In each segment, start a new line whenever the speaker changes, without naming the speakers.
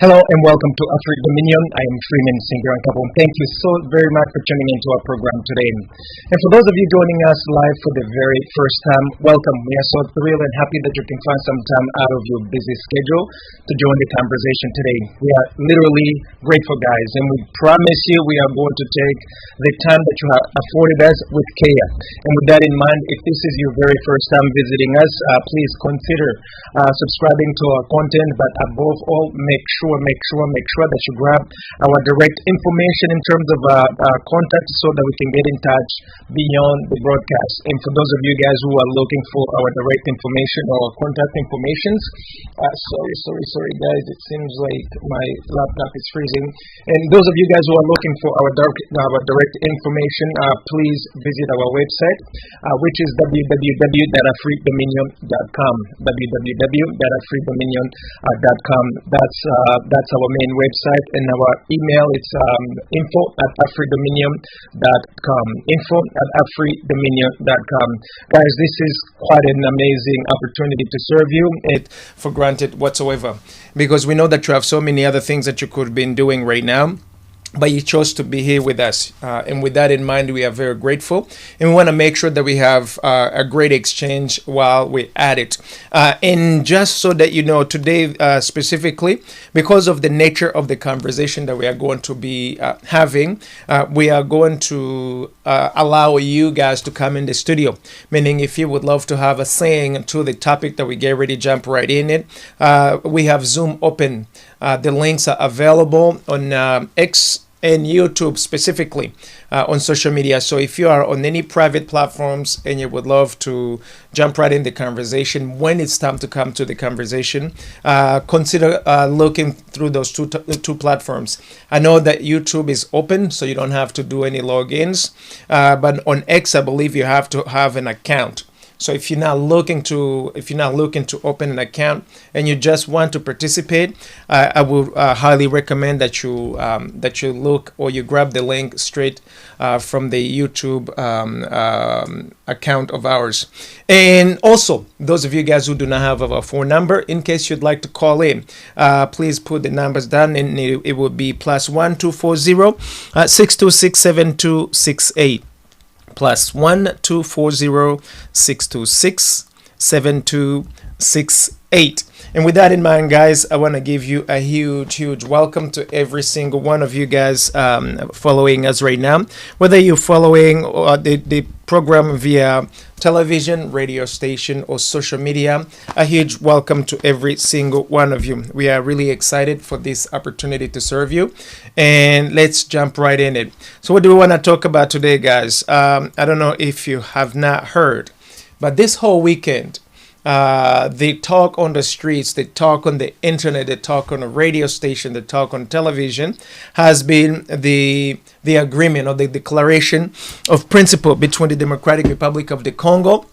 Hello and welcome to AfriDominion. I am Freeman Singirankabo. Thank you so very much for tuning into our program today. And for those of you joining us live for the very first time, welcome. We are so thrilled and happy that you can find some time out of your busy schedule to join the conversation today. We are literally grateful, guys, and we promise you we are going to take the time that you have afforded us with care. And with that in mind, if this is your very first time visiting us, please consider subscribing to our content, but above all, make sure that you grab our direct information in terms of contact so that we can get in touch beyond the broadcast. And for those of you guys who are looking for our direct information or contact informations, sorry guys, it seems like my laptop is freezing. And those of you guys who are looking for our direct information, please visit our website, which is www.afridominion.com. www.afridominion.com. That's our main website, and our email is info@afridominion.com. info@afridominion.com. Guys, this is quite an amazing opportunity to serve you. It for granted whatsoever, because we know that you have so many other things that you could have been doing right now, but you chose to be here with us. And with that in mind, we are very grateful. And we want to make sure that we have a great exchange while we're at it. And just so that you know, today specifically, because of the nature of the conversation that we are going to be having, we are going to allow you guys to come in the studio. Meaning if you would love to have a saying to the topic that we get ready to jump right in it, we have Zoom open. The links are available on X and YouTube specifically on social media. So if you are on any private platforms and you would love to jump right in the conversation, when it's time to come to the conversation, consider looking through those two platforms. I know that YouTube is open, so you don't have to do any logins. But on X, I believe you have to have an account. So if you're not looking to open an account and you just want to participate, I would highly recommend that you look or you grab the link straight from the YouTube account of ours. And also, those of you guys who do not have our phone number, in case you'd like to call in, please put the numbers down, and it will be +1 240 626 7268. +1 240 626 7268. And with that in mind, guys, I want to give you a huge welcome to every single one of you guys following us right now. Whether you're following the program via television, radio station, or social media, a huge welcome to every single one of you. We are really excited for this opportunity to serve you, and let's jump right in it. So what do we want to talk about today, guys? I don't know if you have not heard, but this whole weekend, the talk on the streets, the talk on the internet, the talk on the radio station, the talk on television has been the agreement or the declaration of principle between the Democratic Republic of the Congo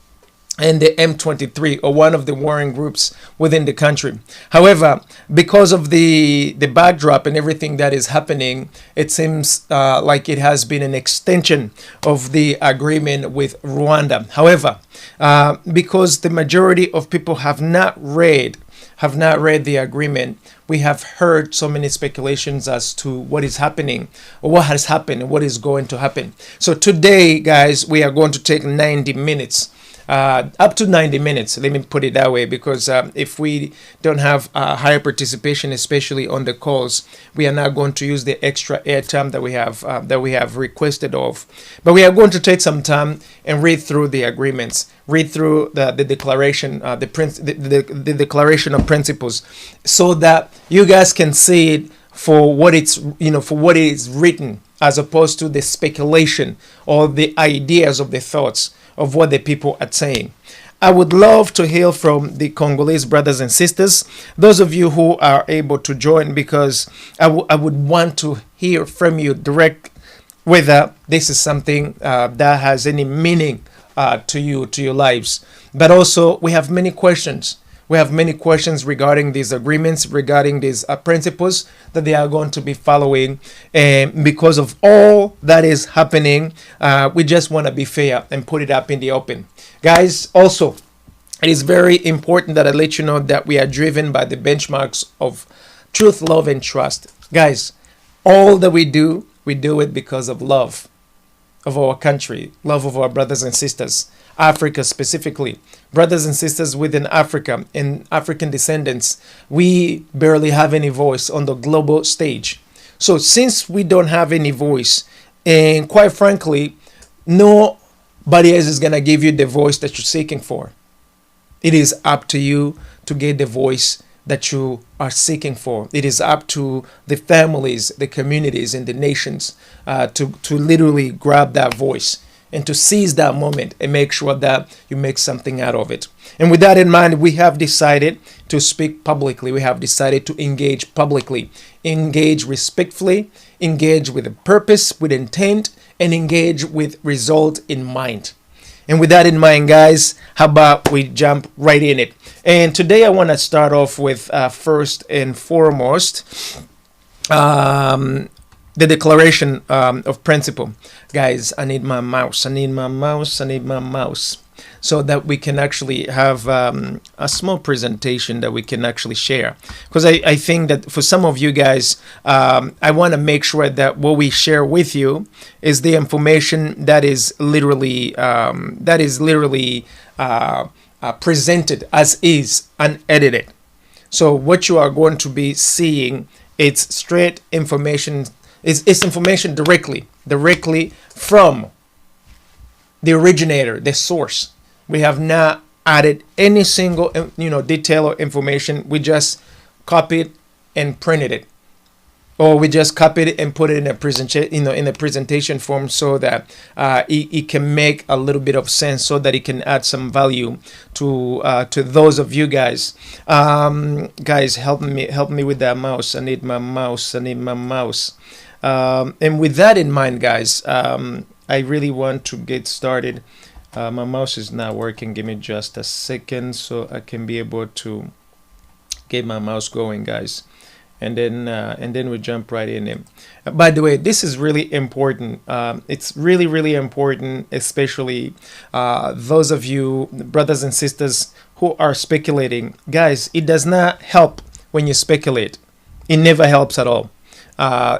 and the M23, or one of the warring groups within the country. However, because of the backdrop and everything that is happening, it seems like it has been an extension of the agreement with Rwanda. However, because the majority of people have not read the agreement, we have heard so many speculations as to what is happening, or what has happened, and what is going to happen. So today, guys, we are going to take 90 minutes. Up to 90 minutes, let me put it that way, because if we don't have higher participation, especially on the calls, we are not going to use the extra airtime that we have requested of. But we are going to take some time and read through the agreements, read through the declaration, the declaration of principles, so that you guys can see it for what it's for what it is written, as opposed to the speculation or the ideas of the thoughts of what the people are saying. I would love to hear from the Congolese brothers and sisters, those of you who are able to join, because I would want to hear from you direct whether this is something that has any meaning to you, to your lives. But also, we have many questions. We have many questions regarding these agreements, regarding these principles that they are going to be following. And because of all that is happening, we just want to be fair and put it up in the open. Guys, also, It is very important that I let you know that we are driven by the benchmarks of truth, love, and trust. Guys, all that we do it because of love of our country, love of our brothers and sisters, Africa specifically. Brothers and sisters within Africa and African descendants, we barely have any voice on the global stage. So since we don't have any voice, and quite frankly, nobody else is going to give you the voice that you're seeking for. It is up to you to get the voice that you are seeking for. It is up to the families, the communities, and the nations to literally grab that voice and to seize that moment and make sure that you make something out of it. And with that in mind, we have decided to speak publicly. We have decided to engage publicly, engage respectfully, engage with a purpose, with intent, and engage with result in mind. And with that in mind, guys, how about we jump right in it? And today I want to start off with first and foremost the declaration of principle. Guys, I need my mouse. So that we can actually have a small presentation that we can actually share. Because I think that for some of you guys, I want to make sure that what we share with you is the information that is literally presented as is, unedited. So what you are going to be seeing, it's straight information. It's information directly from the originator, the source. We have not added any single detail or information. We just copied and printed it, or we just copied it and put it in a presentation form so that it can make a little bit of sense, so that it can add some value to those of you guys. Guys, help me with that mouse. I need my mouse. And with that in mind, guys, I really want to get started. My mouse is not working. Give me just a second so I can be able to get my mouse going, guys. And then we jump right in. By the way, this is really important. It's really important, especially those of you brothers and sisters who are speculating. Guys, it does not help when you speculate. It never helps at all.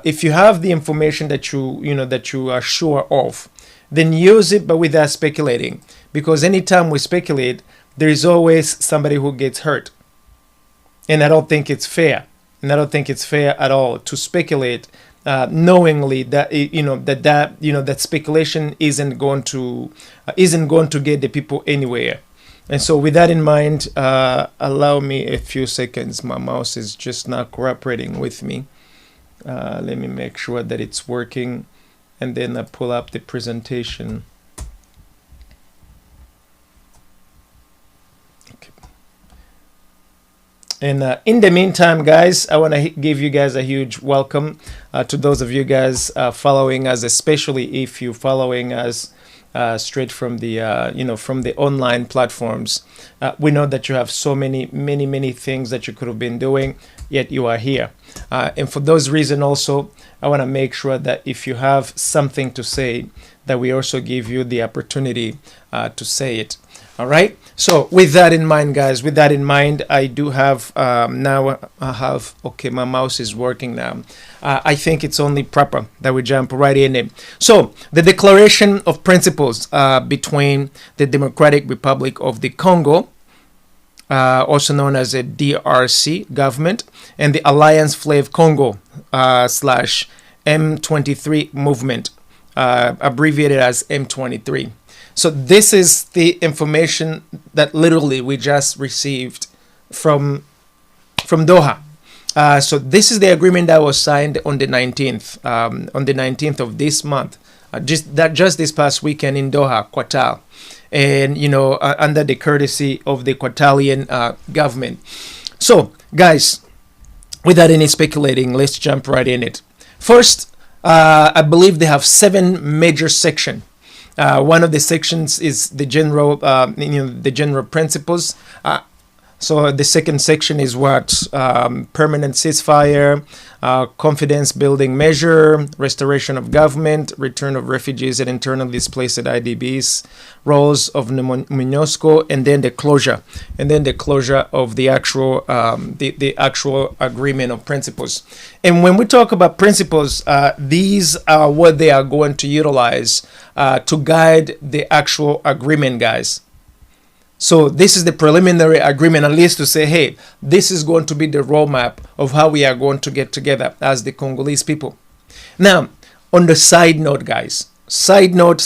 If you have the information that you are sure of, then use it, but without speculating. Because anytime we speculate, there is always somebody who gets hurt. And I don't think it's fair. And I don't think it's fair at all to speculate knowingly that that speculation isn't going to get the people anywhere. And so with that in mind, allow me a few seconds. My mouse is just not cooperating with me. Let me make sure that it's working, and then I pull up the presentation. Okay. And in the meantime, guys, I want to give you guys a huge welcome to those of you guys following us, especially if you're following us straight from the from the online platforms. We know that you have so many things that you could have been doing, yet you are here. And for those reasons also, I want to make sure that if you have something to say, that we also give you the opportunity to say it. All right. So with that in mind, guys, I do have now I have, okay, my mouse is working now. I think it's only proper that we jump right in it. So the declaration of principles between the Democratic Republic of the Congo, also known as the DRC government, and the Alliance Fleuve Congo / M23 movement, abbreviated as M23. So this is the information that literally we just received from Doha. So this is the agreement that was signed on the 19th of this month, just this past weekend in Doha, Qatar, and under the courtesy of the Qatarian government. So guys, without any speculating, let's jump right in it. First, I believe they have 7 major sections. One of the sections is the general, the general principles. So the second section is what? Permanent ceasefire, confidence building measure, restoration of government, return of refugees and internally displaced IDBs, roles of MONUSCO, and then the closure. And then the closure of the actual the actual agreement of principles. And when we talk about principles, these are what they are going to utilize to guide the actual agreement, guys. So this is the preliminary agreement, at least to say, hey, this is going to be the roadmap of how we are going to get together as the Congolese people. Now, on the side note, guys, side note.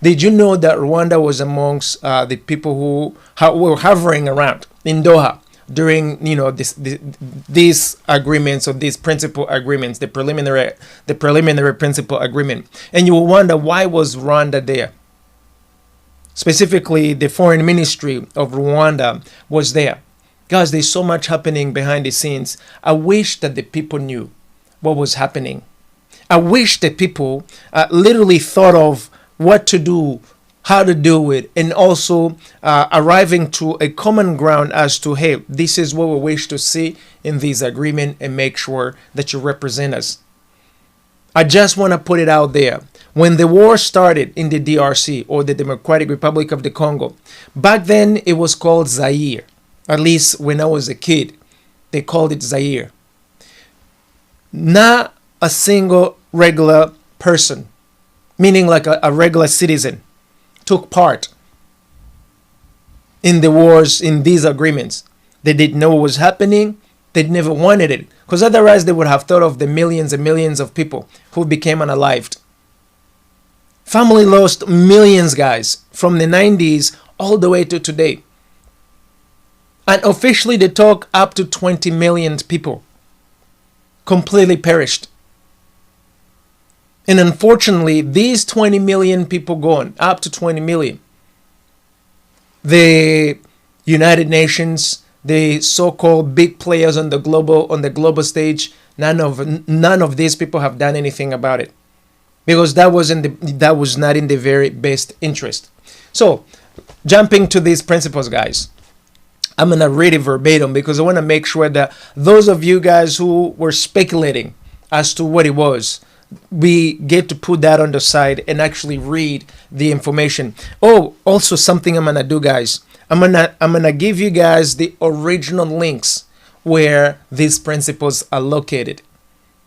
Did you know that Rwanda was amongst the people who were hovering around in Doha during, these agreements or these principal agreements, the preliminary principal agreement? And you will wonder, why was Rwanda there? Specifically, the foreign ministry of Rwanda was there. Guys, there's so much happening behind the scenes. I wish that the people knew what was happening. I wish that people literally thought of what to do, how to do it, and also arriving to a common ground as to, hey, this is what we wish to see in this agreement, and make sure that you represent us. I just want to put it out there. When the war started in the DRC, or the Democratic Republic of the Congo, back then it was called Zaire. At least when I was a kid, they called it Zaire. Not a single regular person, meaning like a regular citizen, took part in the wars, in these agreements. They didn't know what was happening. They never wanted it, because otherwise they would have thought of the millions and millions of people who became unalived. Family lost millions, guys, from the 90s all the way to today. And officially they talk up to 20 million people completely perished. And unfortunately, these 20 million people gone, up to 20 million, the United Nations, the so-called big players on the global stage, none of these people have done anything about it, because that was not in the very best interest. So, jumping to these principles, guys, I'm gonna read it verbatim because I want to make sure that those of you guys who were speculating as to what it was, we get to put that on the side and actually read the information. Oh, also something I'm gonna do, guys. I'm gonna give you guys the original links where these principles are located,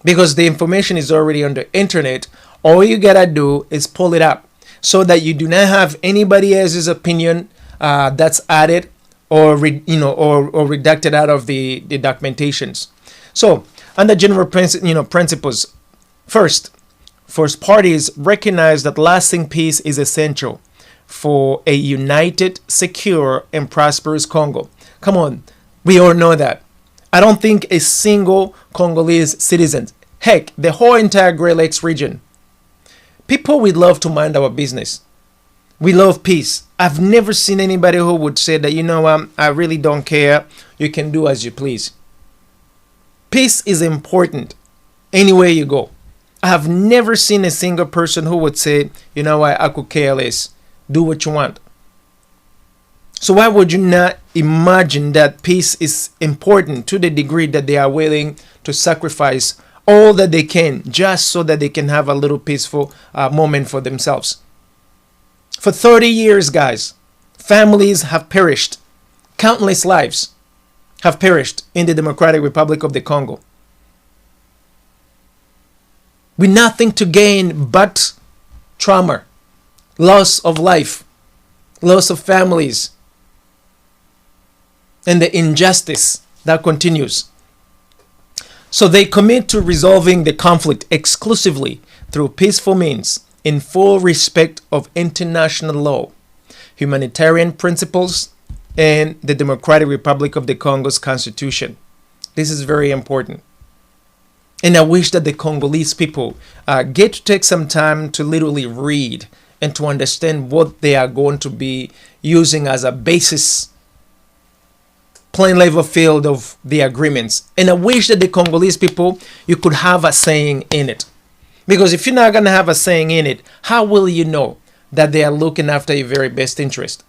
because the information is already on the internet. All you gotta do is pull it up so that you do not have anybody else's opinion that's added or redacted out of the documentations. So, under general principles, first parties recognize that lasting peace is essential for a united, secure, and prosperous Congo. Come on, we all know that. I don't think a single Congolese citizen, heck, the whole entire Great Lakes region, people, we love to mind our business. We love peace. I've never seen anybody who would say that, I really don't care. You can do as you please. Peace is important anywhere you go. I have never seen a single person who would say, I could care less. Do what you want. So why would you not imagine that peace is important to the degree that they are willing to sacrifice all that they can just so that they can have a little peaceful moment for themselves? For 30 years, guys, families have perished. Countless lives have perished in the Democratic Republic of the Congo, with nothing to gain but trauma, loss of life, loss of families, and the injustice that continues. So they commit to resolving the conflict exclusively through peaceful means, in full respect of international law, humanitarian principles, and the Democratic Republic of the Congo's constitution. This is very important. And I wish that the Congolese people get to take some time to literally read and to understand what they are going to be using as a basis, plain level field of the agreements. And I wish that the Congolese people, you could have a saying in it. Because if you're not going to have a saying in it, how will you know that they are looking after your very best interest?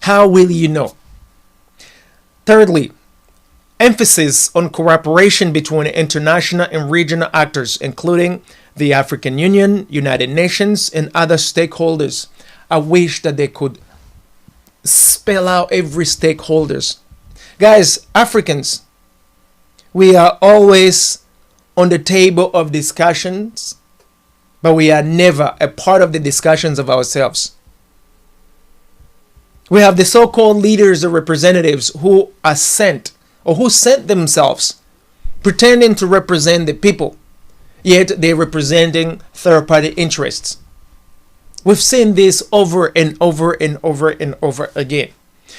How will you know? Thirdly, emphasis on cooperation between international and regional actors, including the African Union, United Nations, and other stakeholders. I wish that they could spell out every stakeholders. Guys, Africans, we are always on the table of discussions, but we are never a part of the discussions of ourselves. We have the so-called leaders or representatives who are sent or who sent themselves pretending to represent the people, yet they're representing third-party interests. We've seen this over and over and over and over again,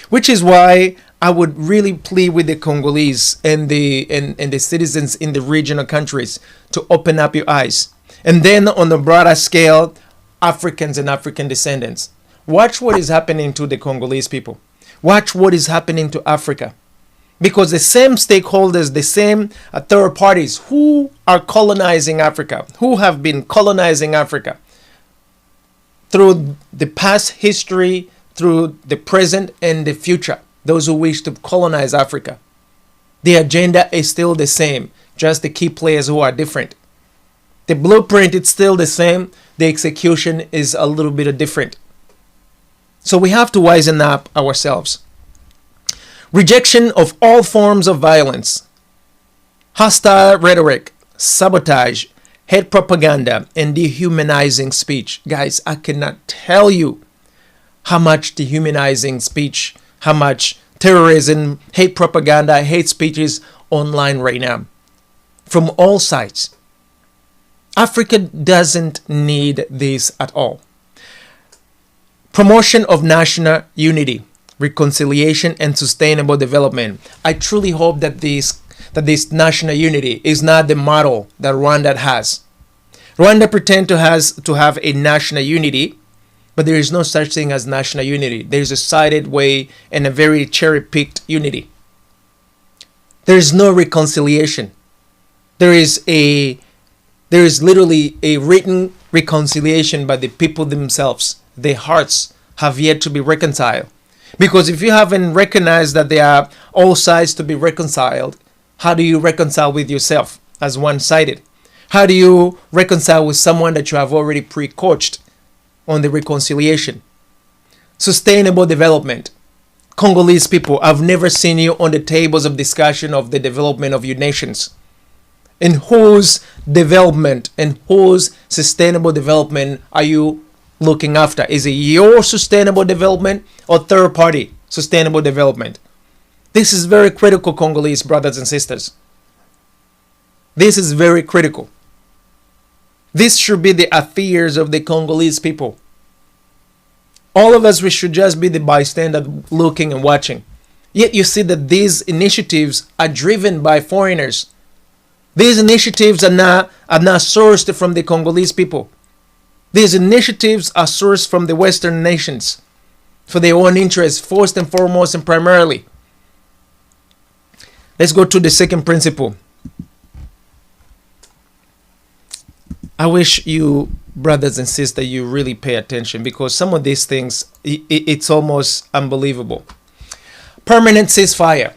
which is why I would really plead with the Congolese and the citizens in the regional countries to open up your eyes. And then on the broader scale, Africans and African descendants. Watch what is happening to the Congolese people. Watch what is happening to Africa. Because the same stakeholders, the same third parties who are colonizing Africa, who have been colonizing Africa through the past history, through the present and the future, those who wish to colonize Africa. The agenda is still the same, just the key players who are different. The blueprint is still the same, the execution is a little bit different. So we have to wisen up ourselves. Rejection of all forms of violence, hostile rhetoric, sabotage, hate propaganda, and dehumanizing speech. Guys, I cannot tell you how much dehumanizing speech, how much terrorism, hate propaganda, hate speech is online right now from all sides. Africa doesn't need this at all. Promotion of national unity, reconciliation, and sustainable development. I truly hope that this national unity is not the model that Rwanda has. Rwanda pretends to have a national unity, but there is no such thing as national unity. There is a sided way and a very cherry-picked unity. There is no reconciliation. There is literally a written reconciliation by the people themselves. Their hearts have yet to be reconciled. Because if you haven't recognized that they are all sides to be reconciled, how do you reconcile with yourself as one-sided? How do you reconcile with someone that you have already pre-coached on the reconciliation? Sustainable development. Congolese people, I've never seen you on the tables of discussion of the development of your nations. In whose development and whose sustainable development are you looking after? Is it your sustainable development or third party sustainable development? This is very critical, Congolese brothers and sisters. This is very critical. This should be the affairs of the Congolese people. All of us, we should just be the bystander looking and watching. Yet you see that these initiatives are driven by foreigners. These initiatives are not sourced from the Congolese people. These initiatives are sourced from the Western nations for their own interests, first and foremost and primarily. Let's go to the second principle. I wish you, brothers and sisters, you really pay attention, because some of these things, it's almost unbelievable. Permanent ceasefire.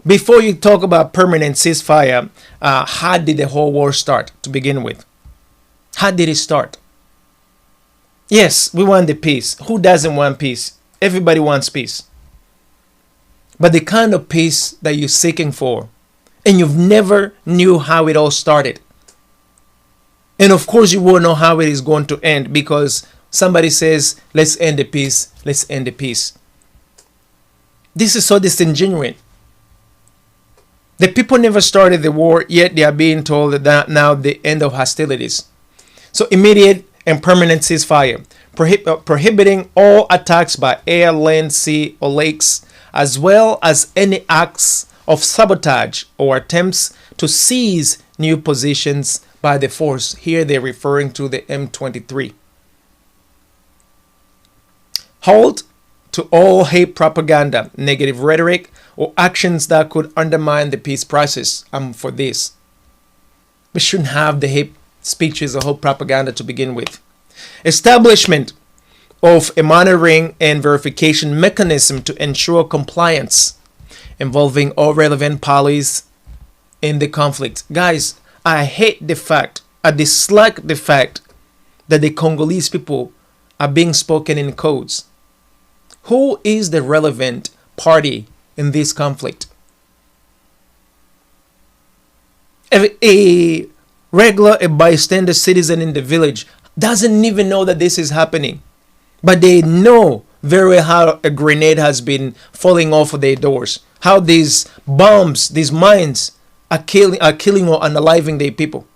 Before you talk about permanent ceasefire, how did the whole war start to begin with? How did it start? Yes, we want the peace. Who doesn't want peace? Everybody wants peace. But the kind of peace that you're seeking for, and you've never knew how it all started. And of course you won't know how it is going to end, because somebody says, let's end the peace, let's end the peace. This is so disingenuous. The people never started the war, yet they are being told that now the end of hostilities. So immediate and permanent ceasefire, prohibiting all attacks by air, land, sea, or lakes, as well as any acts of sabotage or attempts to seize new positions by the force. Here they're referring to the M23. Halt to all hate propaganda, negative rhetoric, or actions that could undermine the peace process. I'm for this. We shouldn't have the hate speeches or hate propaganda to begin with. Establishment of a monitoring and verification mechanism to ensure compliance involving all relevant parties in the conflict. Guys, I dislike the fact that the Congolese people are being spoken in codes. Who is the relevant party in this conflict? A bystander citizen in the village doesn't even know that this is happening, but they know very well how a grenade has been falling off of their doors, how these bombs, these mines are killing or unaliving their people.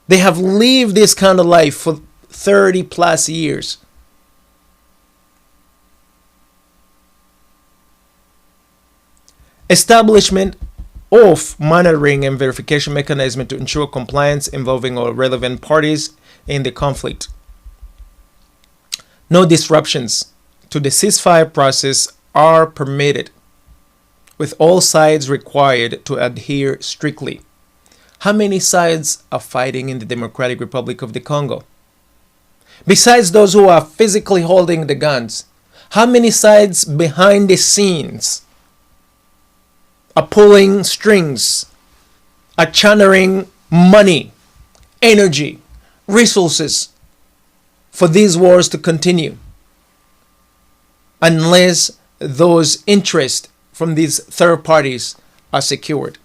They have lived this kind of life for 30 plus years. Establishment of monitoring and verification mechanism to ensure compliance involving all relevant parties in the conflict. No disruptions to the ceasefire process are permitted, with all sides required to adhere strictly. How many sides are fighting in the Democratic Republic of the Congo? Besides those who are physically holding the guns, how many sides behind the scenes are pulling strings, are channeling money, energy, resources for these wars to continue, unless those interests from these third parties are secured?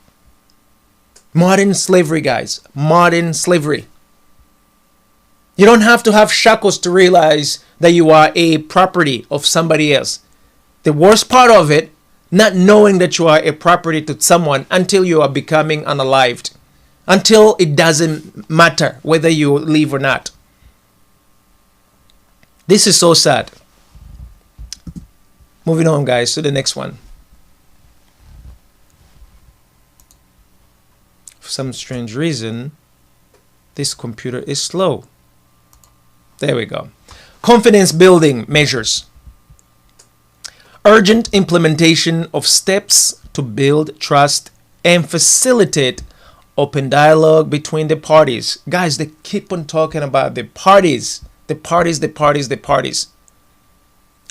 Modern slavery, guys. Modern slavery. You don't have to have shackles to realize that you are a property of somebody else. The worst part of it, not knowing that you are a property to someone until you are becoming unalived, until it doesn't matter whether you live or not. This is so sad. Moving on, guys, to the next one. For some strange reason, this computer is slow. There we go. Confidence building measures. Urgent implementation of steps to build trust and facilitate open dialogue between the parties. Guys, they keep on talking about the parties. The parties.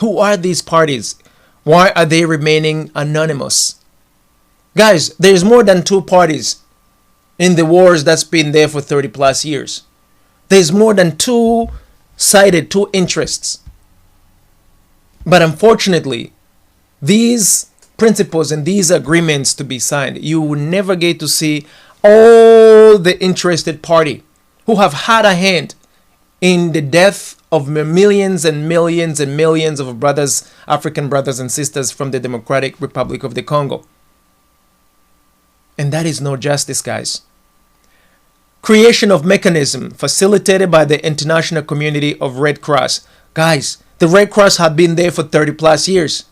Who are these parties? Why are they remaining anonymous? Guys, there's more than two parties in the wars that's been there for 30 plus years. There's more than two-sided, two interests. But unfortunately, these principles and these agreements to be signed, you will never get to see all the interested party who have had a hand in the death of millions and millions and millions of brothers, African brothers and sisters from the Democratic Republic of the Congo. And that is no justice, guys. Creation of mechanism facilitated by the international community of Red Cross. Guys, the Red Cross have been there for 30 plus years,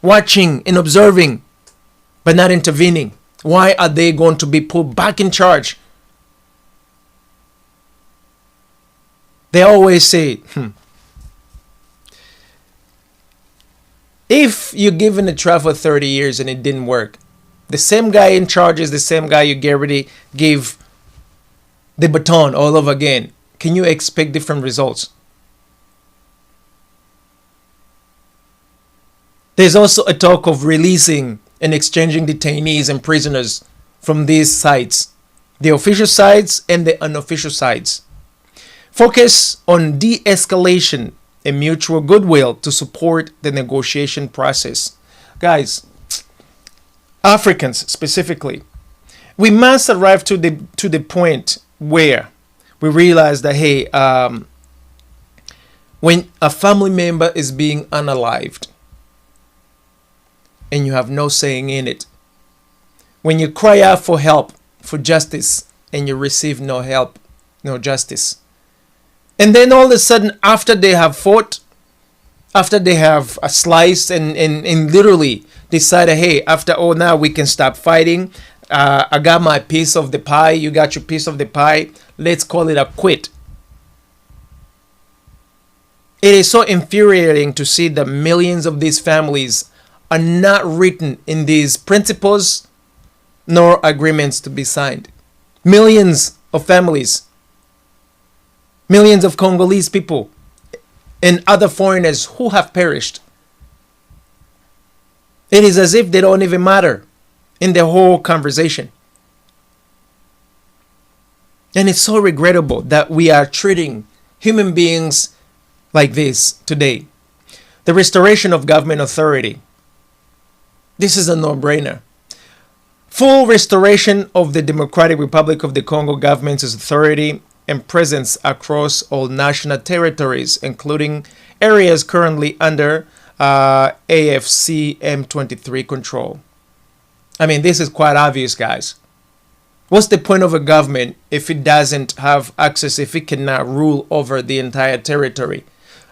watching and observing, but not intervening. Why are they going to be put back in charge? They always say, if you're given a trial for 30 years and it didn't work, the same guy in charge is the same guy you get ready give the baton all over again. Can you expect different results? There's also a talk of releasing and exchanging detainees and prisoners from these sides, the official sides and the unofficial sides. Focus on de-escalation and mutual goodwill to support the negotiation process. Guys, Africans specifically, we must arrive to the point where we realize that, hey, when a family member is being unalived and you have no saying in it, when you cry out for help, for justice, and you receive no help, no justice, and then all of a sudden, after they have fought, after they have sliced and literally decided, hey, after all, now we can stop fighting. I got my piece of the pie. You got your piece of the pie. Let's call it a quit. It is so infuriating to see that millions of these families are not written in these principles nor agreements to be signed. Millions of families, millions of Congolese people, and other foreigners who have perished. It is as if they don't even matter in the whole conversation. And it's so regrettable that we are treating human beings like this today. The restoration of government authority. This is a no-brainer. Full restoration of the Democratic Republic of the Congo government's authority and presence across all national territories, including areas currently under AFC M23 control. I mean, this is quite obvious, guys. What's the point of a government if it doesn't have access, if it cannot rule over the entire territory?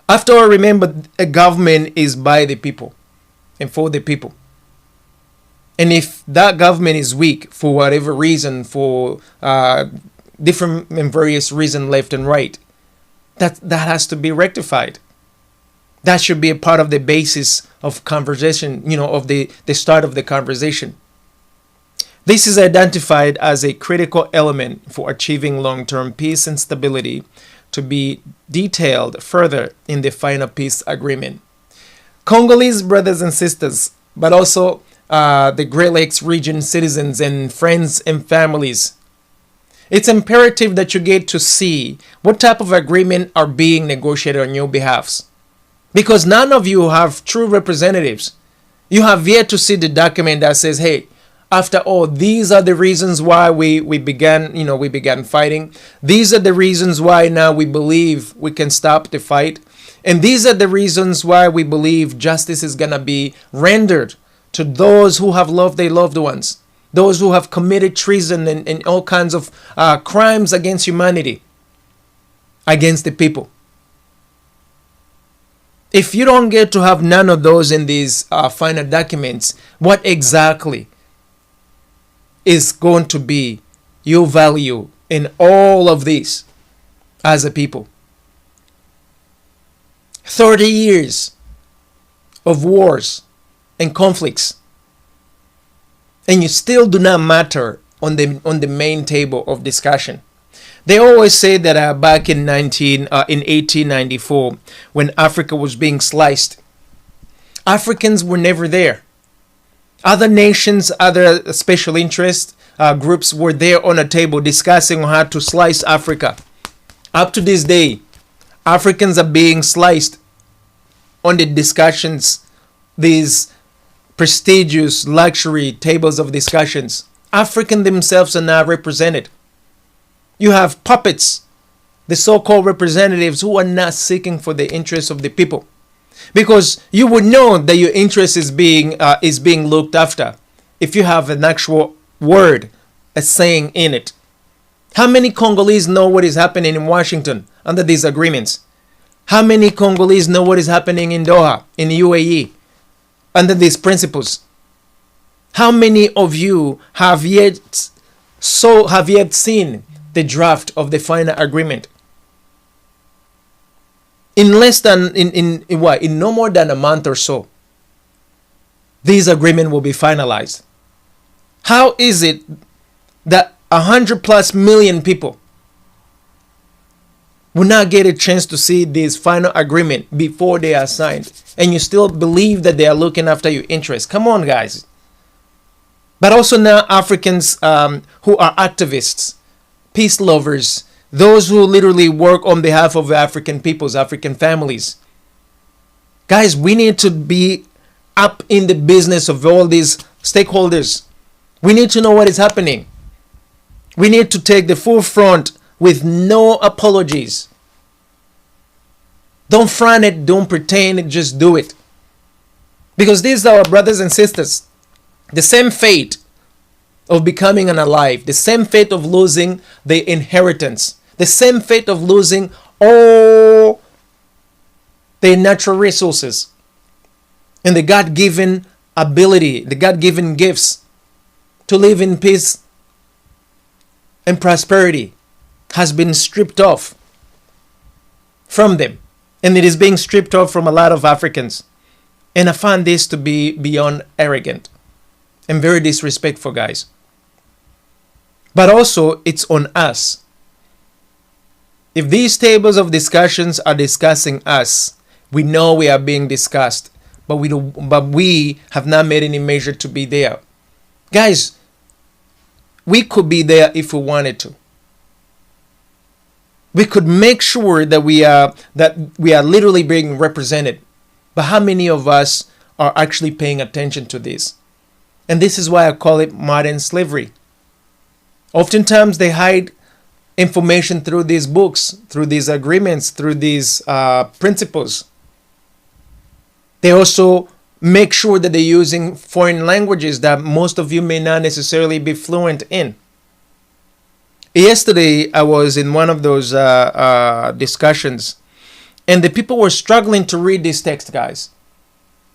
After all, remember, a government is by the people and for the people. And if that government is weak for whatever reason, for different and various reasons left and right, that has to be rectified. That should be a part of the basis of conversation, of the start of the conversation. This is identified as a critical element for achieving long-term peace and stability, to be detailed further in the final peace agreement. Congolese brothers and sisters, but also the Great Lakes region citizens and friends and families, it's imperative that you get to see what type of agreement are being negotiated on your behalf. Because none of you have true representatives. You have yet to see the document that says, hey, after all, these are the reasons why we began fighting. These are the reasons why now we believe we can stop the fight. And these are the reasons why we believe justice is going to be rendered to those who have loved their loved ones, those who have committed treason and all kinds of crimes against humanity, against the people. If you don't get to have none of those in these final documents, what exactly is going to be your value in all of this as a people? 30 years of wars and conflicts, and you still do not matter on the main table of discussion. They always say that back in 1894, when Africa was being sliced, Africans were never there. Other nations, other special interest groups were there on a table discussing how to slice Africa. Up to this day, Africans are being sliced on the discussions, these prestigious luxury tables of discussions. Africans themselves are not represented. You have puppets, the so-called representatives who are not seeking for the interests of the people. Because you would know that your interest is being looked after if you have an actual word, a saying in it. How many Congolese know what is happening in Washington under these agreements? How many Congolese know what is happening in Doha, in the UAE, under these principles? How many of you have yet seen the draft of the final agreement? In no more than a month or so, this agreement will be finalized. How is it that 100+ million people will not get a chance to see this final agreement before they are signed, and you still believe that they are looking after your interests? Come on, guys. But also now Africans who are activists, peace lovers, those who literally work on behalf of African peoples, African families. Guys, we need to be up in the business of all these stakeholders. We need to know what is happening. We need to take the full front with no apologies. Don't front it, don't pretend, just do it. Because these are our brothers and sisters. The same fate of becoming unalive, the same fate of losing the inheritance, the same fate of losing all their natural resources and the God-given ability, the God-given gifts to live in peace and prosperity has been stripped off from them. And it is being stripped off from a lot of Africans. And I find this to be beyond arrogant and very disrespectful, guys. But also, it's on us. If these tables of discussions are discussing us, We know we are being discussed, but we have not made any measure to be there. Guys, we could be there if we wanted to. We could make sure that we are literally being represented. But how many of us are actually paying attention to this? And this is why I call it modern slavery. Oftentimes they hide information through these books, through these agreements, through these principles. They also make sure that they're using foreign languages that most of you may not necessarily be fluent in. Yesterday, I was in one of those discussions, and the people were struggling to read this text, guys.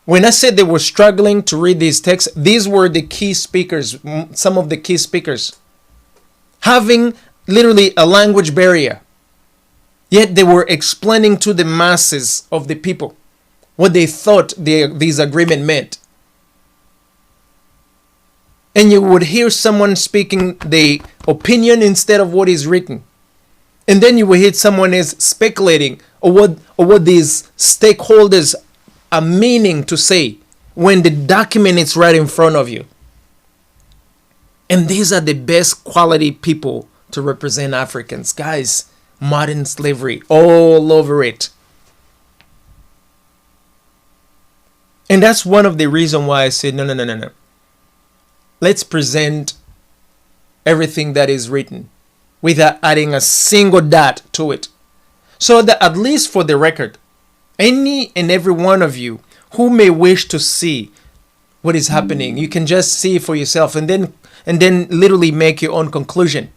When I said they were struggling to read these texts, these were the key speakers, some of the key speakers, having literally a language barrier. Yet they were explaining to the masses of the people what they thought this agreement meant. And you would hear someone speaking the opinion instead of what is written. And then you will hear someone is speculating or what these stakeholders are meaning to say when the document is right in front of you. And these are the best quality people to represent Africans. Guys, modern slavery, all over it. And that's one of the reasons why I said, no. Let's present everything that is written without adding a single dot to it. So that at least for the record, any and every one of you who may wish to see what is happening, you can just see for yourself and then literally make your own conclusion.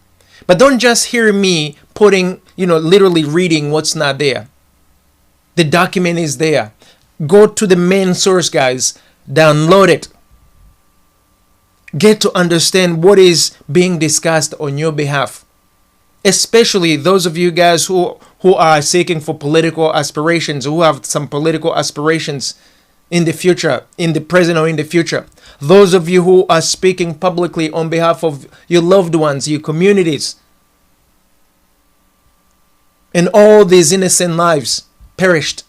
But don't just hear me putting, literally reading what's not there. The document is there. Go to the main source, guys. Download it. Get to understand what is being discussed on your behalf. Especially those of you guys who are seeking for political aspirations, who have some political aspirations in the future, in the present or in the future. Those of you who are speaking publicly on behalf of your loved ones, your communities. And all these innocent lives perished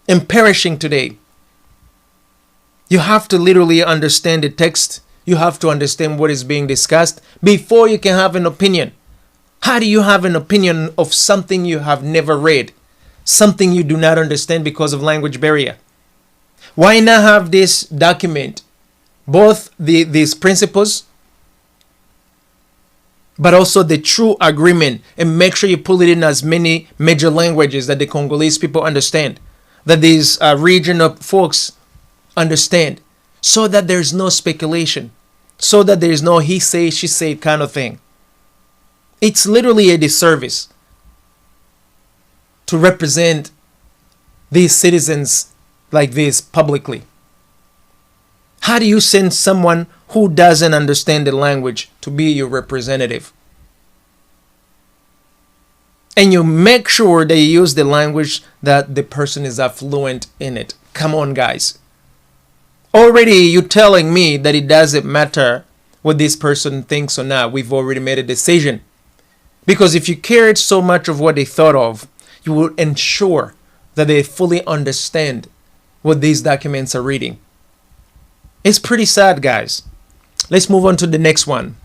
and perishing today. You have to literally understand the text. You have to understand what is being discussed before you can have an opinion. How do you have an opinion of something you have never read? Something you do not understand because of language barrier? Why not have this document, both these principles, but also the true agreement, and make sure you pull it in as many major languages that the Congolese people understand, that these region of folks understand, so that there's no speculation, so that there's no he say, she say kind of thing. It's literally a disservice to represent these citizens like this publicly. How do you send someone who doesn't understand the language to be your representative? And you make sure that you use the language that the person is fluent in it. Come on, guys. Already you're telling me that it doesn't matter what this person thinks or not. We've already made a decision. Because if you cared so much of what they thought of, you would ensure that they fully understand what these documents are reading. It's pretty sad, guys. Let's move on to the next one.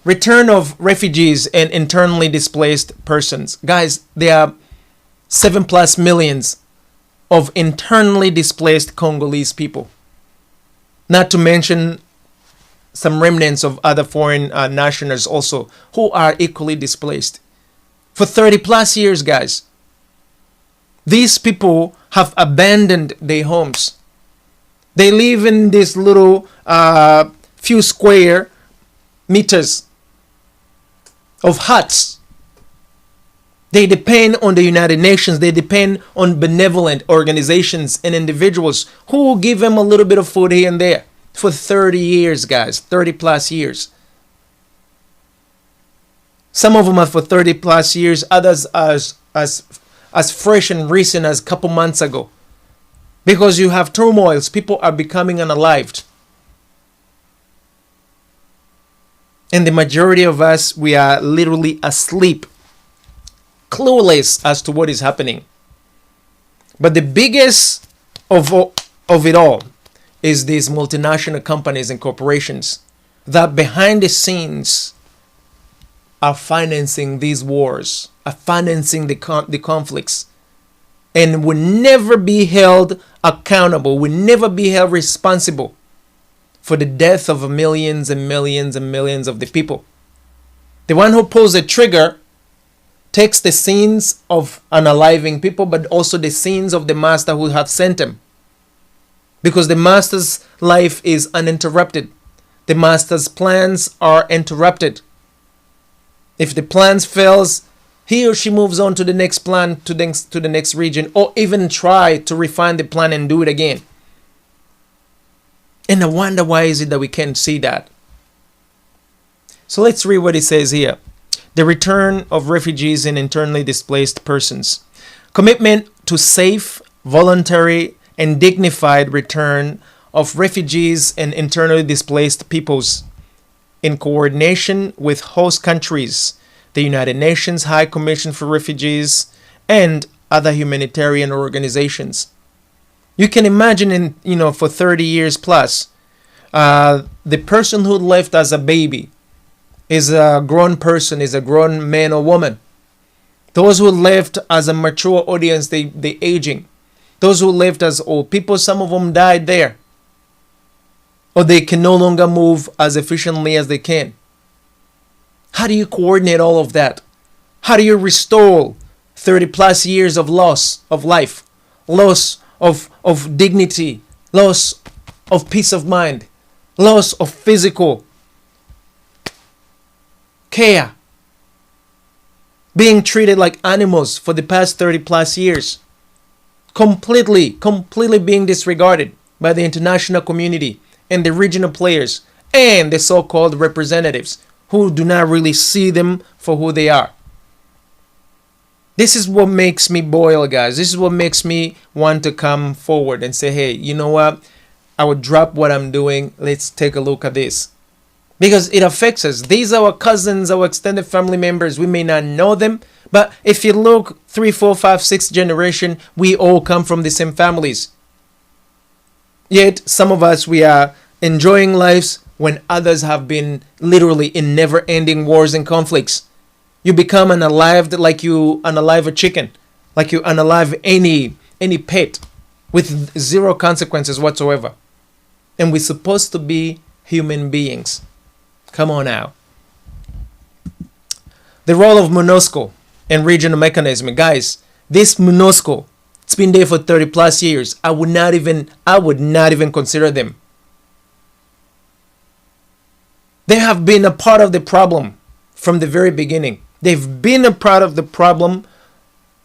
Return of refugees and internally displaced persons. Guys, there are 7+ millions of internally displaced Congolese people. Not to mention some remnants of other foreign nationals also who are equally displaced. For 30+ years, guys, these people have abandoned their homes. They live in this little few square meters of huts. They depend on the United Nations. They depend on benevolent organizations and individuals who will give them a little bit of food here and there for 30 years, guys, 30+ years. Some of them are for 30+ years, others as fresh and recent as a couple months ago. Because you have turmoils, people are becoming unalived. And the majority of us, we are literally asleep, clueless as to what is happening. But the biggest of it all is these multinational companies and corporations that behind the scenes are financing these wars, are financing the conflicts, and will never be held accountable, will never be held responsible for the death of millions and millions and millions of the people. The one who pulls the trigger takes the sins of unaliving people, but also the sins of the master who have sent him. Because the master's life is uninterrupted. The master's plans are interrupted. If the plans fails, he or she moves on to the next plan, to the next region, or even try to refine the plan and do it again. And I wonder why is it that we can't see that? So let's read what it says here. The return of refugees and internally displaced persons. Commitment to safe, voluntary, and dignified return of refugees and internally displaced peoples in coordination with host countries, the United Nations High Commission for Refugees, and other humanitarian organizations. You can imagine, for 30 years plus, the person who left as a baby is a grown person, is a grown man or woman. Those who left as a mature audience, they aging. Those who left as old people, some of them died there. Or they can no longer move as efficiently as they can. How do you coordinate all of that? How do you restore 30 plus years of loss of life, loss of dignity, loss of peace of mind, loss of physical care, being treated like animals for the past 30 plus years, completely being disregarded by the international community and the regional players and the so-called representatives who do not really see them for who they are. This is what makes me boil, guys. This is what makes me want to come forward and say, hey, you know what? I would drop what I'm doing. Let's take a look at this. Because it affects us. These are our cousins, our extended family members. We may not know them, but if you look 3, 4, 5, 6 generation, we all come from the same families. Yet some of us, we are enjoying lives when others have been literally in never-ending wars and conflicts. You become unalived like you unalive a chicken, like you unalive any pet with zero consequences whatsoever. And we're supposed to be human beings. Come on now. The role of MONUSCO and regional mechanism. Guys, this MONUSCO, it's been there for 30 plus years. I would not even consider them. They have been a part of the problem from the very beginning. They've been a part of the problem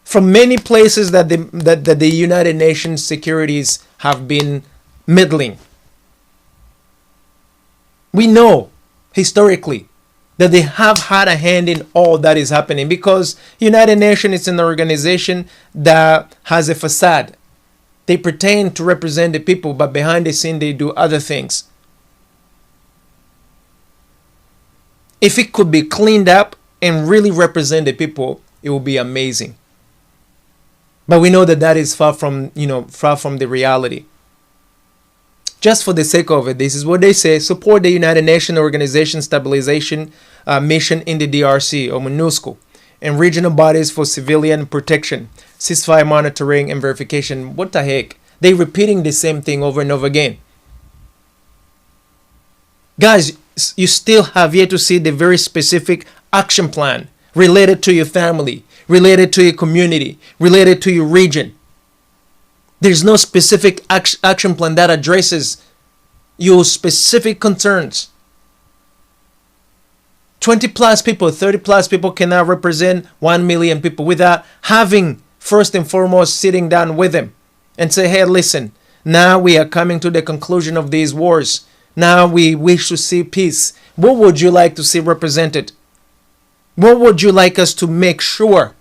from many places that the United Nations securities have been meddling. We know historically that they have had a hand in all that is happening because United Nations is an organization that has a facade. They pretend to represent the people, but behind the scene they do other things. If it could be cleaned up and really represent the people, it would be amazing. But we know that that is far from the reality. Just for the sake of it, this is what they say: support the United Nations Organization Stabilization Mission in the DRC, or MONUSCO, and regional bodies for civilian protection, ceasefire monitoring and verification. What the heck? They're repeating the same thing over and over again. Guys, you still have yet to see the very specific action plan related to your family, related to your community, related to your region. There's no specific action plan that addresses your specific concerns. 20 plus people, 30 plus people cannot represent 1 million people without having, first and foremost, sitting down with them and say, hey, listen, now we are coming to the conclusion of these wars. Now we wish to see peace. What would you like to see represented? What would you like us to make sure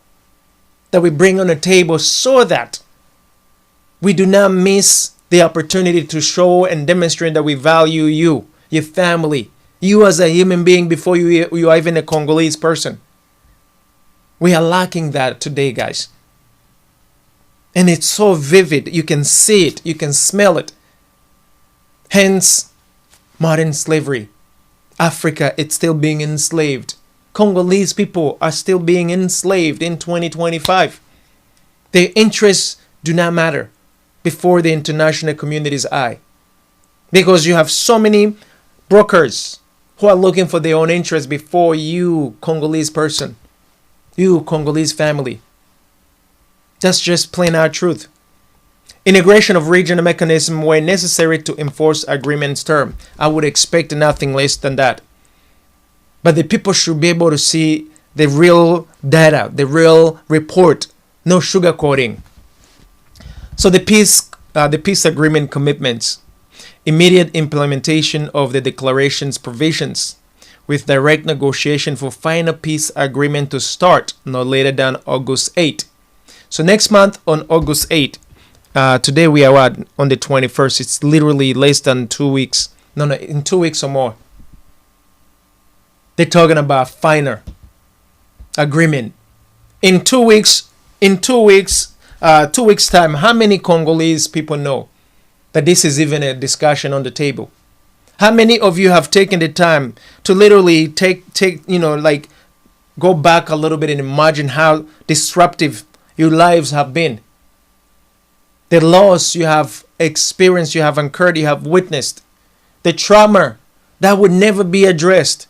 that we bring on the table so that we do not miss the opportunity to show and demonstrate that we value you, your family, you as a human being before you are even a Congolese person? We are lacking that today, guys. And it's so vivid. You can see it. You can smell it. Hence, modern slavery. Africa, it's still being enslaved. Congolese people are still being enslaved in 2025. Their interests do not matter before the international community's eye. Because you have so many brokers who are looking for their own interests before you, Congolese person, you, Congolese family. That's just plain out truth. Integration of regional mechanism where necessary to enforce agreement's term. I would expect nothing less than that. But the people should be able to see the real data, the real report, no sugarcoating. So the peace agreement commitments, immediate implementation of the declaration's provisions, with direct negotiation for final peace agreement to start no later than August 8. So next month on August 8, today we are on the 21st. It's literally less than 2 weeks. No, in 2 weeks or more. They're talking about final agreement. In 2 weeks, 2 weeks time, how many Congolese people know that this is even a discussion on the table? How many of you have taken the time to literally go back a little bit and imagine how disruptive your lives have been? The loss you have experienced, you have incurred, you have witnessed. The trauma that would never be addressed.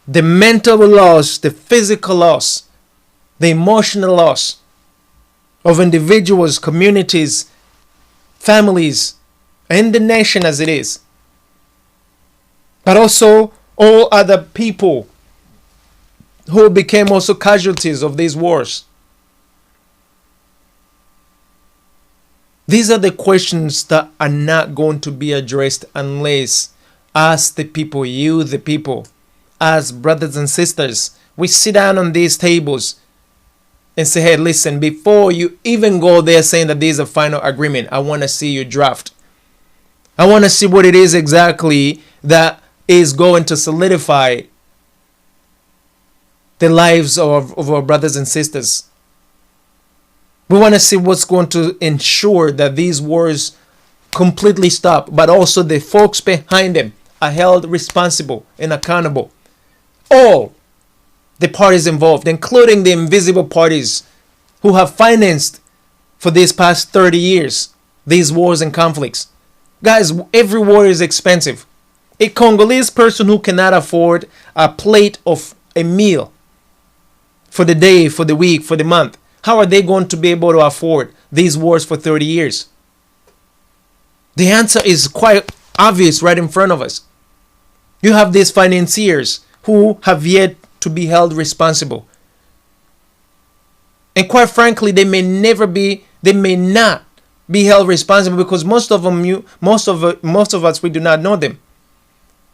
The mental loss, the physical loss, the emotional loss of individuals, communities, families, and the nation as it is. But also all other people who became also casualties of these wars. These are the questions that are not going to be addressed unless us, the people, you, the people, as brothers and sisters, we sit down on these tables and say, hey, listen, before you even go there saying that this is a final agreement, I want to see your draft. I want to see what it is exactly that is going to solidify the lives of our brothers and sisters. We want to see what's going to ensure that these wars completely stop, but also the folks behind them are held responsible and accountable. All the parties involved, including the invisible parties who have financed for these past 30 years, these wars and conflicts. Guys, every war is expensive. A Congolese person who cannot afford a plate of a meal for the day, for the week, for the month, how are they going to be able to afford these wars for 30 years? The answer is quite obvious right in front of us. You have these financiers who have yet to be held responsible. And quite frankly, they may not be held responsible because most of us, we do not know them.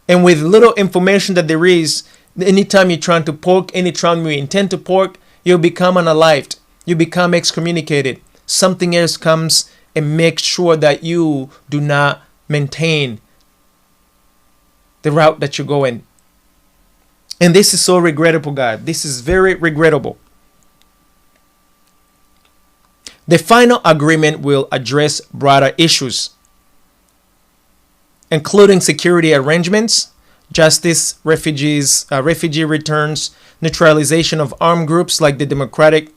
And with little information that there is, anytime you're trying to poke, anytime you intend to poke, you'll become unalived. You become excommunicated. Something else comes and makes sure that you do not maintain the route that you're going. And this is so regrettable, guys. This is very regrettable. The final agreement will address broader issues, including security arrangements, justice, refugee returns, neutralization of armed groups like the Democratic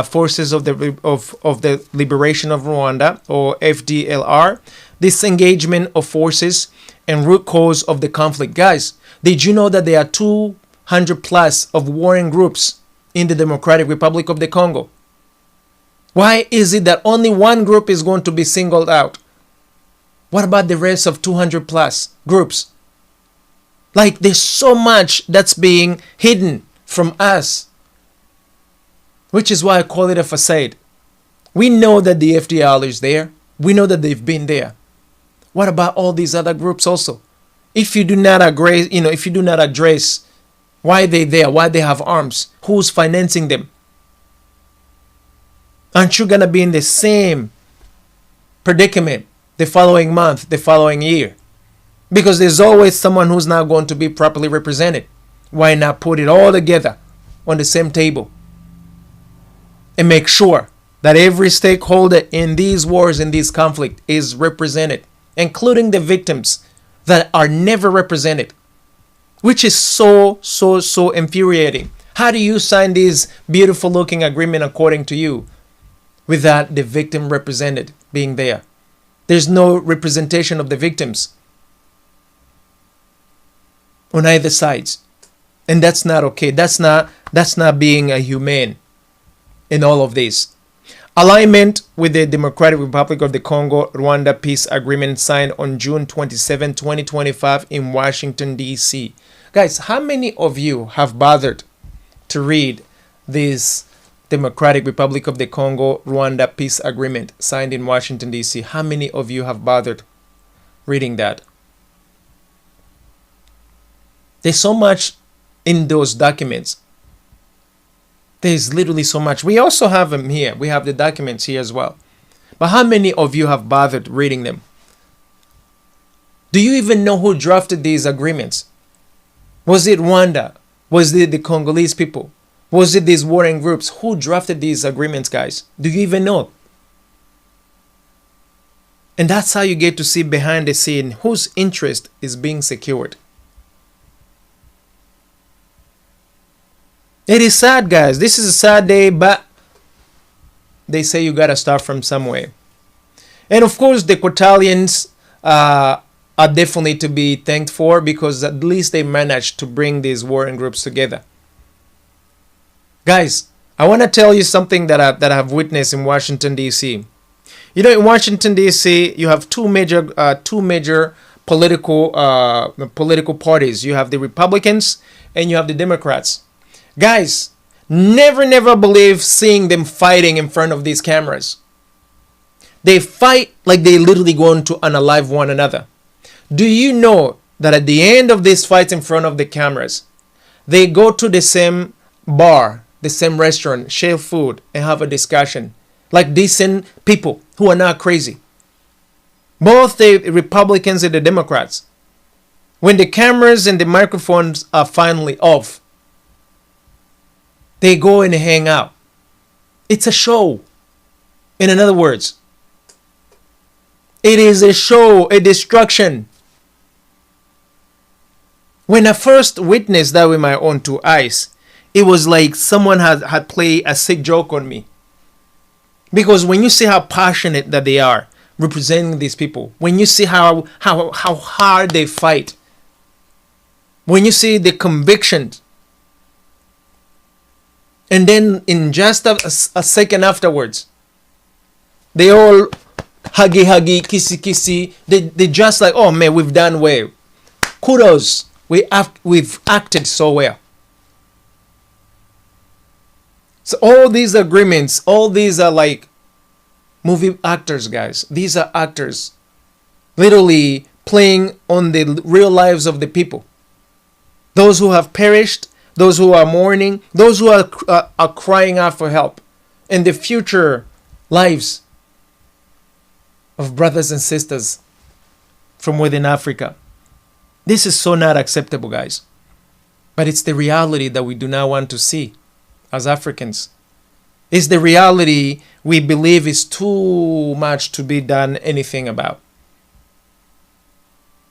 Forces of the Liberation of Rwanda, or FDLR, disengagement of forces, and root cause of the conflict. Guys, did you know that there are 200 plus of warring groups in the Democratic Republic of the Congo? Why is it that only one group is going to be singled out? What about the rest of 200 plus groups? Like, there's so much that's being hidden from us, which is why I call it a facade. We know that the FDL is there. We know that they've been there. What about all these other groups also? If you do not agree, if you do not address why they're there, why they have arms, who's financing them, aren't you going to be in the same predicament the following month, the following year? Because there's always someone who's not going to be properly represented. Why not put it all together on the same table and make sure that every stakeholder in these wars, in this conflict, is represented, including the victims that are never represented, which is so infuriating. How do you sign this beautiful looking agreement according to you without the victim represented being there? There's no representation of the victims on either sides. And that's not okay. That's not being a humane in all of this. Alignment with the Democratic Republic of the Congo Rwanda peace agreement signed on June 27, 2025 in Washington, D.C. Guys, how many of you have bothered to read this Democratic Republic of the Congo Rwanda peace agreement signed in Washington, D.C.? How many of you have bothered reading that? There's so much in those documents. There's literally so much. We also have them here. We have the documents here as well. But how many of you have bothered reading them? Do you even know who drafted these agreements? Was it Rwanda? Was it the Congolese people? Was it these warring groups? Who drafted these agreements, guys? Do you even know? And that's how you get to see behind the scene whose interest is being secured. It is sad, guys. This is a sad day, but they say you gotta start from somewhere. And of course, the Equatorians are definitely to be thanked for, because at least they managed to bring these warring groups together. Guys, I want to tell you something that I've witnessed in Washington, D.C. You know, in Washington, D.C., you have two major political parties. You have the Republicans and you have the Democrats. Guys, never believe seeing them fighting in front of these cameras. They fight like they literally going to unalive one another. Do you know that at the end of these fights in front of the cameras, they go to the same bar, the same restaurant, share food, and have a discussion like decent people who are not crazy? Both the Republicans and the Democrats. When the cameras and the microphones are finally off, they go and hang out. It's a show. In other words, it is a show, a distraction. When I first witnessed that with my own two eyes, it was like someone had played a sick joke on me. Because when you see how passionate that they are representing these people, when you see how hard they fight, when you see the conviction, and then in just a second afterwards, they all huggy, kissy. They just like, oh man, we've done well. Kudos, we've acted so well. So all these agreements, all these are like movie actors, guys. These are actors literally playing on the real lives of the people. Those who have perished, those who are mourning, those who are crying out for help, and the future lives of brothers and sisters from within Africa. This is so not acceptable, guys. But it's the reality that we do not want to see as Africans. It's the reality we believe is too much to be done anything about.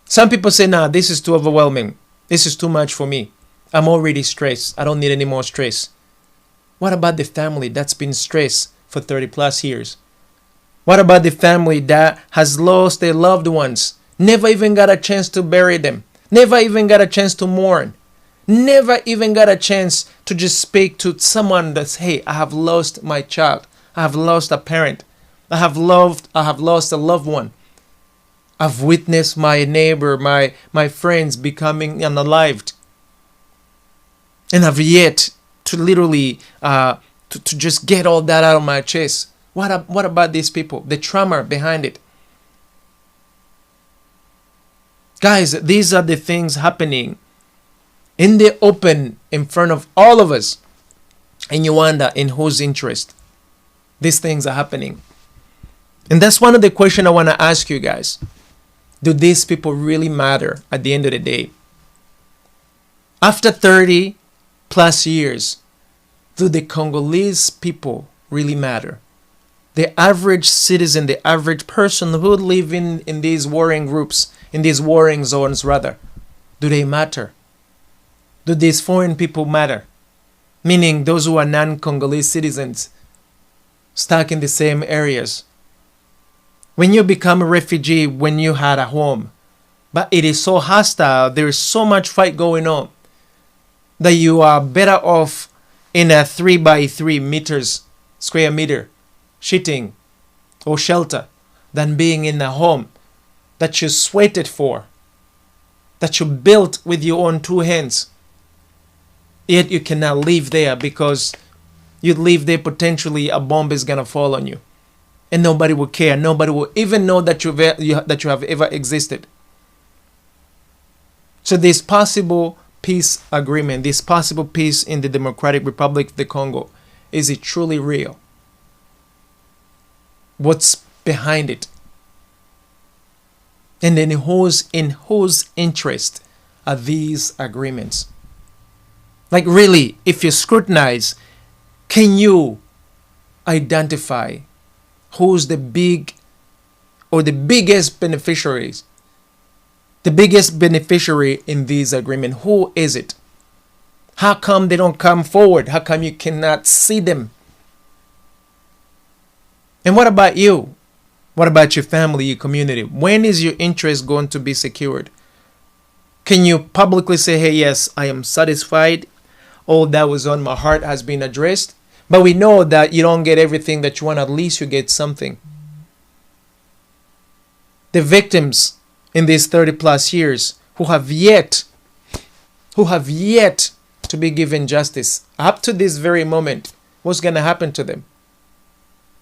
Some people say, nah, this is too overwhelming. This is too much for me. I'm already stressed. I don't need any more stress. What about the family that's been stressed for 30 plus years? What about the family that has lost their loved ones? Never even got a chance to bury them. Never even got a chance to mourn. Never even got a chance to just speak to someone that's, hey, I have lost my child. I have lost a parent. I have lost a loved one. I've witnessed my neighbor, my friends becoming unalived. And I've yet to literally to just get all that out of my chest. What about these people? The trauma behind it. Guys, these are the things happening in the open in front of all of us in Uganda, in whose interest these things are happening. And that's one of the questions I want to ask you guys. Do these people really matter at the end of the day? After 30 plus years, do the Congolese people really matter? The average citizen, the average person who live in these warring groups, in these warring zones rather, do they matter? Do these foreign people matter? Meaning those who are non-Congolese citizens stuck in the same areas. When you become a refugee, when you had a home, but it is so hostile, there is so much fight going on, that you are better off in a 3 by 3 meters square meter shitting or shelter than being in a home that you sweated for, that you built with your own 2 hands. Yet you cannot live there because you live there, potentially a bomb is gonna fall on you, and nobody will care. Nobody will even know that you have ever existed. So this possible peace agreement, this possible peace in the Democratic Republic of the Congo, is it truly real? What's behind it? And then in whose interest are these agreements? Like really, if you scrutinize, can you identify who's the big or the biggest beneficiaries? The biggest beneficiary in these agreements, who is it? How come they don't come forward? How come you cannot see them? And what about you? What about your family, your community? When is your interest going to be secured? Can you publicly say, hey, yes, I am satisfied. All that was on my heart has been addressed. But we know that you don't get everything that you want. At least you get something. The victims in these 30 plus years who have yet to be given justice up to this very moment, what's going to happen to them?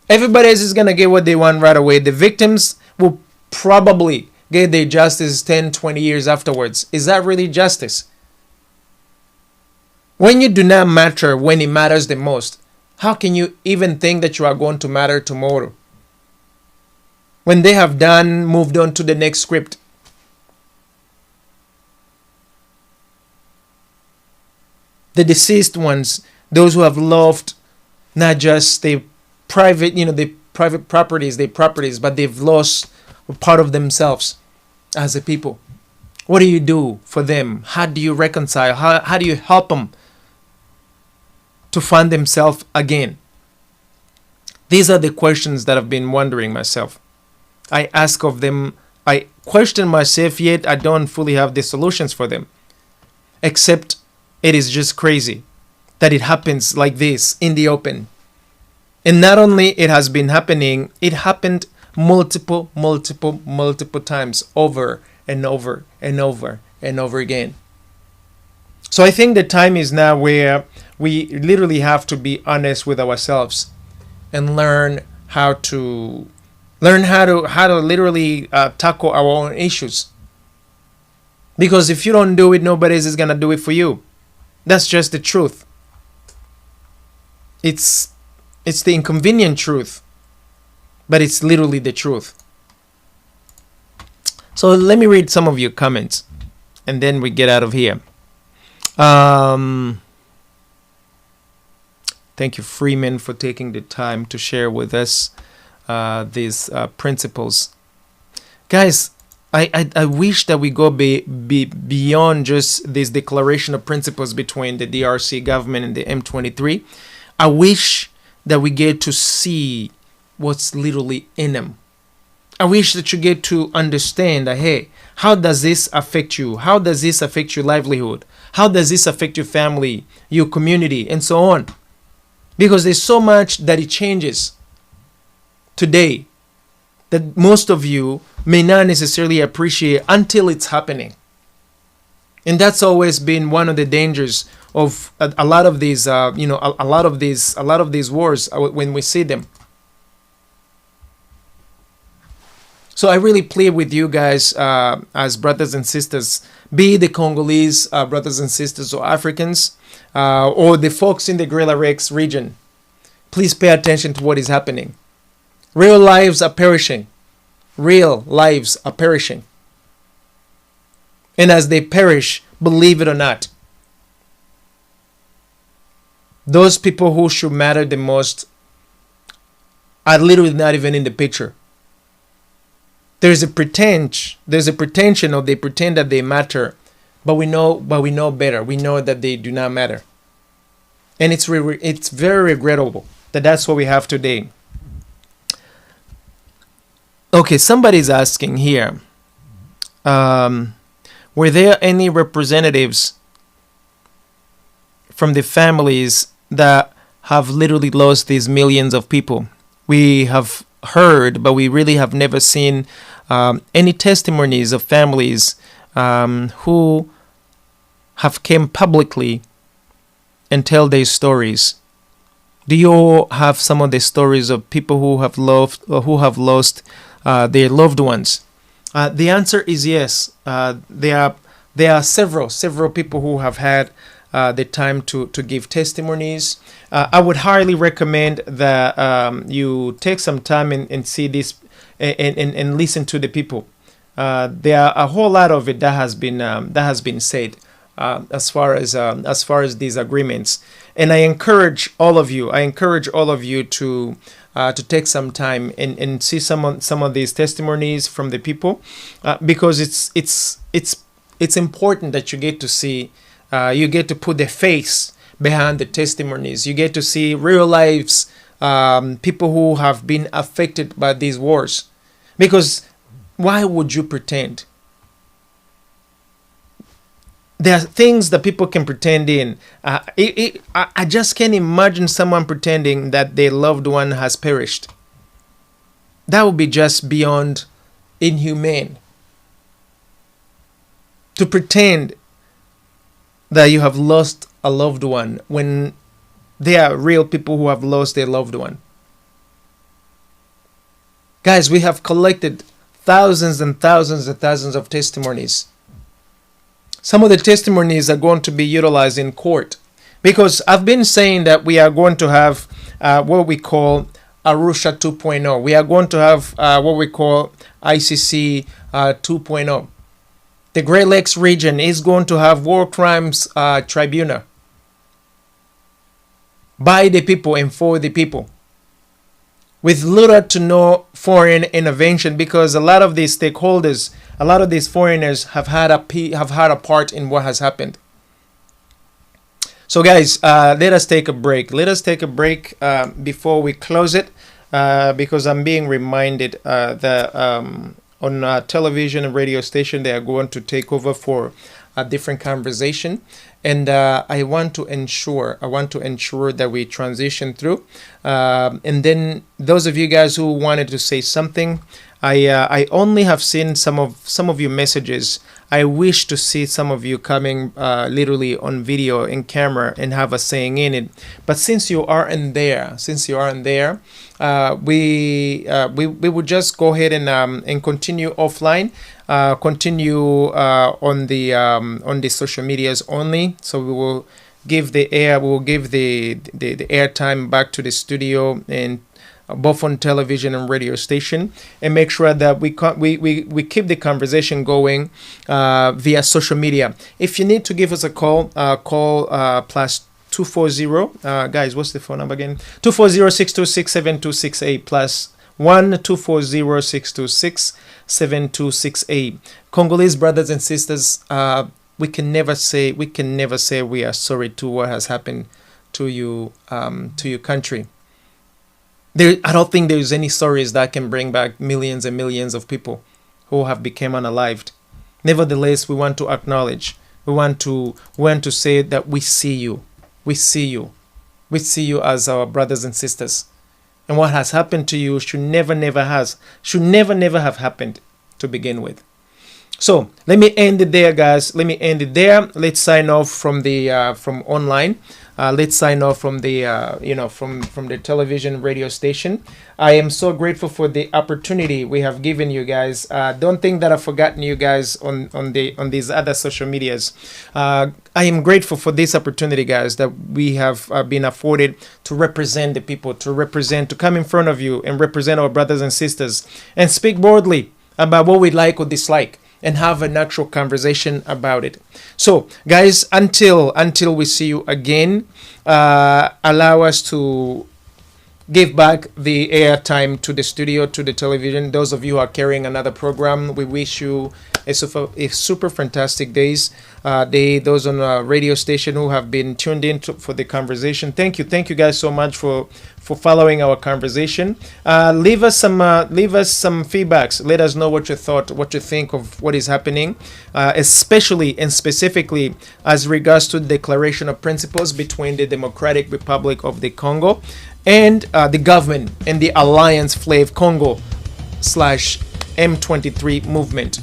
Everybody else is going to get what they want right away. The victims will probably get their justice 10, 20 years afterwards. Is that really justice? When you do not matter when it matters the most, how can you even think that you are going to matter tomorrow? When they have moved on to the next script. The deceased ones, those who have lost not just their private, the private properties, but they've lost a part of themselves as a people. What do you do for them? How do you reconcile? How do you help them to find themselves again? These are the questions that I've been wondering myself. I ask of them, I question myself, yet I don't fully have the solutions for them. Except it is just crazy that it happens like this in the open. And not only it has been happening, it happened multiple times over and over and over and over again. So I think the time is now where we literally have to be honest with ourselves and learn how to literally tackle our own issues. Because if you don't do it, nobody else is gonna do it for you. That's just the truth. It's the inconvenient truth, but it's literally the truth. So let me read some of your comments, and then we get out of here. Thank you, Freeman, for taking the time to share with us these principles. Guys, I wish that we go beyond just this declaration of principles between the DRC government and the M23. I wish that we get to see what's literally in them. I wish that you get to understand that, hey, how does this affect you? How does this affect your livelihood? How does this affect your family, your community, and so on? Because there's so much that it changes today that most of you may not necessarily appreciate until it's happening. And that's always been one of the dangers of a lot of these, a lot of these wars when we see them. So I really plead with you guys as brothers and sisters, be the Congolese brothers and sisters or Africans or the folks in the Guerrilla Rex region. Please pay attention to what is happening. Real lives are perishing. Real lives are perishing. And as they perish, believe it or not, those people who should matter the most are literally not even in the picture. There's a pretension, or they pretend that they matter, but we know better. We know that they do not matter, and it's very regrettable that that's what we have today. Okay, somebody's asking here, were there any representatives from the families that have literally lost these millions of people? We have heard, but we really have never seen any testimonies of families who have came publicly and tell their stories. Do you have some of the stories of people who have loved or who have lost their loved ones? The answer is yes. There are several people who have had the time to give testimonies. I would highly recommend that you take some time and see this and listen to the people. There are a whole lot of it that has been said as far as these agreements, and I encourage all of you to take some time and see some of these testimonies from the people, because it's important that you get to see. You get to put the face behind the testimonies. You get to see real lives, people who have been affected by these wars. Because why would you pretend? There are things that people can pretend in. I just can't imagine someone pretending that their loved one has perished. That would be just beyond inhumane. To pretend that you have lost a loved one when there are real people who have lost their loved one. Guys, we have collected thousands and thousands and thousands of testimonies. Some of the testimonies are going to be utilized in court, because I've been saying that we are going to have what we call Arusha 2.0. We are going to have what we call ICC 2.0. The Great Lakes region is going to have war crimes tribunal by the people and for the people, with little to no foreign intervention, because a lot of these stakeholders, a lot of these foreigners have had a part in what has happened. So guys, let us take a break. Before we close it, because I'm being reminded that on television and radio station, they are going to take over for a different conversation, and I want to ensure that we transition through. And then those of you guys who wanted to say something, I only have seen some of your messages. I wish to see some of you coming literally on video in camera and have a saying in it. But since you aren't there, we would just go ahead and continue offline, continue on the social medias only. So we will give the airtime back to the studio, and both on television and radio station, and make sure that we keep the conversation going via social media. If you need to give us a call, call plus 240, guys, what's the phone number again? 240-626-7268 plus 1-240-626-7268. Congolese brothers and sisters, we can never say we are sorry to what has happened to you, to your country. I don't think there's any stories that can bring back millions and millions of people who have become unalived. Nevertheless, we want to acknowledge, we want to say that we see you. We see you as our brothers and sisters. And what has happened to you should never have happened to begin with. So let me end it there, guys. Let's sign off from online. Let's sign off from the from the television radio station. I am so grateful for the opportunity we have given you guys. Don't think that I've forgotten you guys on these other social medias. I am grateful for this opportunity, guys, that we have been afforded to represent the people, to come in front of you and represent our brothers and sisters and speak boldly about what we like or dislike, and have a natural conversation about it. So, guys, until we see you again, allow us to give back the airtime to the studio, to the television. Those of you who are carrying another program, we wish you a super fantastic days. Those on a radio station who have been tuned in for the conversation, thank you guys so much for following our conversation. Leave us some feedbacks. Let us know what you thought, what you think of what is happening, especially and specifically as regards to the declaration of principles between the Democratic Republic of the Congo and the government and the Alliance Fleuve Congo / M23 movement.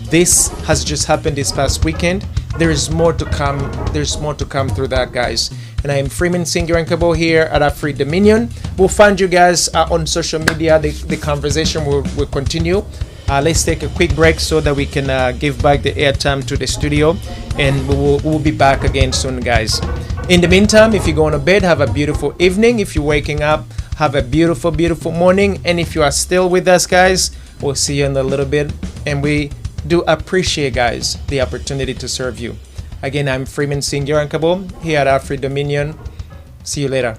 This has just happened this past weekend. There is more to come. There's more to come through that, guys. And I am Freeman Singirankabo here at AfriDominion. We'll find you guys on social media. The conversation will continue. Let's take a quick break so that we can give back the airtime to the studio, and we'll be back again soon, guys. In the meantime, if you're going to bed, have a beautiful evening. If you're waking up, have a beautiful, beautiful morning. And if you are still with us, guys, we'll see you in a little bit. And we do appreciate, guys, the opportunity to serve you. Again, I'm Freeman Singirankabo here at AfriDominion. See you later.